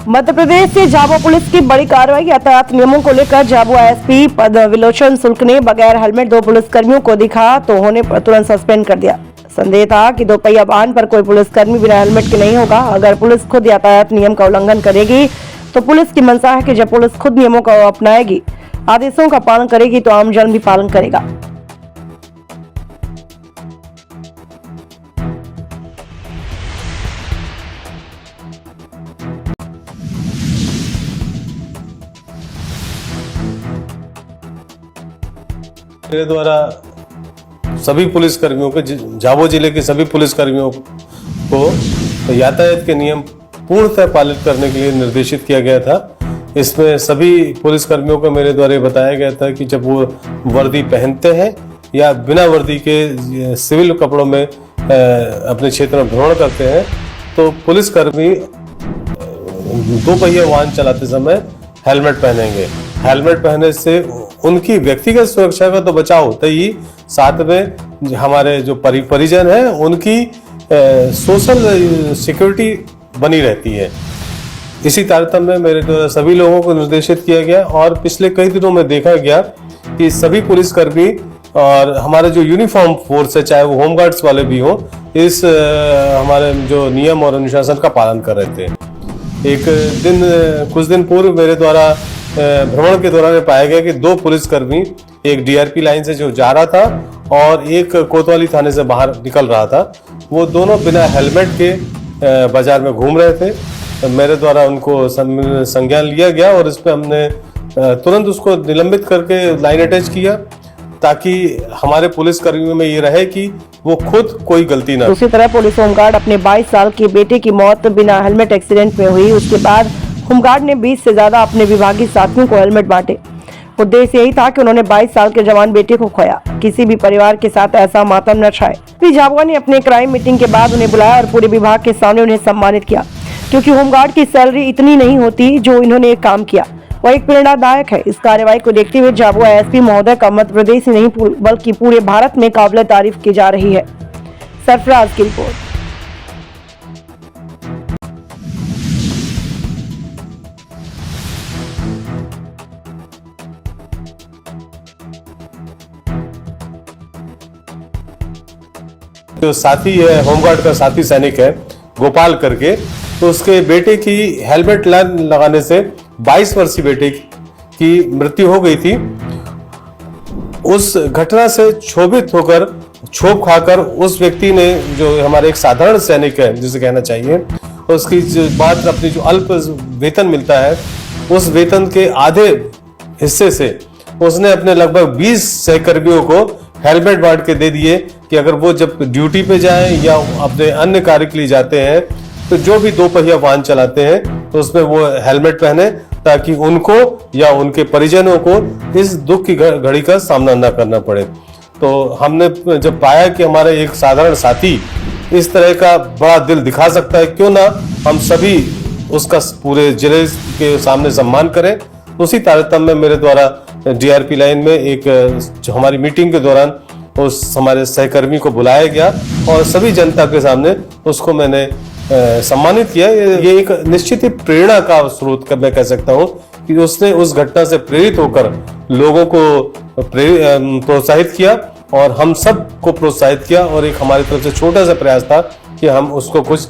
मध्य प्रदेश से झाबुआ पुलिस की बड़ी कार्रवाई। यातायात नियमों को लेकर झाबुआ एसपी पद विलोचन शुक्ल ने बगैर हेलमेट 2 पुलिसकर्मियों को दिखा तो होने पर तुरंत सस्पेंड कर दिया। संदेह था कि दोपहिया वाहन पर कोई पुलिसकर्मी बिना हेलमेट के नहीं होगा। अगर पुलिस खुद यातायात नियम का उल्लंघन करेगी तो पुलिस की मंशा है कि जब पुलिस खुद नियमों को अपनाएगी, आदेशों का पालन करेगी तो आमजन भी पालन करेगा। मेरे द्वारा सभी पुलिसकर्मियों को, झाबुआ जिले के सभी पुलिसकर्मियों को यातायात के नियम पूर्णतः पालित करने के लिए निर्देशित किया गया था। इसमें सभी पुलिसकर्मियों को मेरे द्वारा बताया गया था कि जब वो वर्दी पहनते हैं या बिना वर्दी के सिविल कपड़ों में अपने क्षेत्र में भ्रमण करते हैं तो पुलिसकर्मी दोपहिया वाहन चलाते समय हेलमेट पहनेंगे। हेलमेट पहनने से उनकी व्यक्तिगत सुरक्षा का तो बचाव होता ही, साथ में हमारे जो परिजन हैं उनकी सोशल सिक्योरिटी बनी रहती है। इसी तारतम्य में मेरे द्वारा सभी लोगों को निर्देशित किया गया और पिछले कई दिनों में देखा गया कि सभी पुलिसकर्मी और हमारे जो यूनिफॉर्म फोर्स है, चाहे वो होमगार्ड्स वाले भी हों, इस हमारे जो नियम और अनुशासन का पालन कर रहे थे। कुछ दिन पूर्व मेरे द्वारा भ्रमण के दौरान पाया गया कि 2 पुलिसकर्मी, एक डीआरपी लाइन से जो जा रहा था और एक कोतवाली थाने से बाहर निकल रहा था, वो दोनों बिना हेलमेट के बाजार में घूम रहे थे। मेरे द्वारा उनको संज्ञान लिया गया और इस पर हमने तुरंत उसको निलंबित करके लाइन अटैच किया ताकि हमारे पुलिसकर्मियों में ये रहे कि वो खुद कोई गलती ना। दूसरी तरफ पुलिस होमगार्ड अपने 22 साल के बेटे की मौत बिना हेलमेट एक्सीडेंट में हुई, उसके बाद होमगार्ड ने 20 से ज्यादा अपने विभागीय साथियों को हेलमेट बांटे। उद्देश्य यही था कि उन्होंने 22 साल के जवान बेटे को खोया। किसी भी परिवार के साथ ऐसा मातम न छाए। झाबुआ ने अपने क्राइम मीटिंग के बाद उन्हें बुलाया और पूरे विभाग के सामने उन्हें सम्मानित किया, क्योंकि होमगार्ड की सैलरी इतनी नहीं होती जो इन्होंने एक काम किया वह एक प्रेरणादायक है। इस कार्रवाई को देखते हुए झाबुआ एसपी महोदय का मध्य प्रदेश ही नहीं बल्कि पूरे भारत में काबिल तारीफ की जा रही है। सरफराज की रिपोर्ट। जो साथी है, होमगार्ड का साथी सैनिक है गोपाल करके, तो उसके बेटे की हेलमेट लगाने से 22 वर्षीय बेटे की मृत्यु हो गई थी। उस घटना से क्षोभित होकर, क्षोभ खाकर उस व्यक्ति ने, जो हमारे एक साधारण सैनिक है जिसे कहना चाहिए, उसकी जो बात अपनी जो अल्प वेतन मिलता है उस वेतन के आधे हिस्से से उसने अपने लगभग 20 सहकर्मियों को हेलमेट बांट के दे दिए कि अगर वो जब ड्यूटी पे जाएं या अपने अन्य कार्य के लिए जाते हैं तो जो भी दोपहिया वाहन चलाते हैं तो उसमें वो हेलमेट पहने ताकि उनको या उनके परिजनों को इस दुख की घड़ी का सामना न करना पड़े। तो हमने जब पाया कि हमारा एक साधारण साथी इस तरह का बड़ा दिल दिखा सकता है, क्यों ना हम सभी उसका पूरे जिले के सामने सम्मान करें। उसी तारतम्य में मेरे द्वारा डीआरपी लाइन में एक हमारी मीटिंग के दौरान उस हमारे सहकर्मी को बुलाया गया और सभी जनता के सामने उसको मैंने सम्मानित किया। ये एक निश्चित ही प्रेरणा का स्रोत मैं कह सकता हूँ कि उसने उस घटना से प्रेरित होकर लोगों को प्रोत्साहित किया और हम सब को प्रोत्साहित किया और एक हमारी तरफ से छोटा सा प्रयास था कि हम उसको कुछ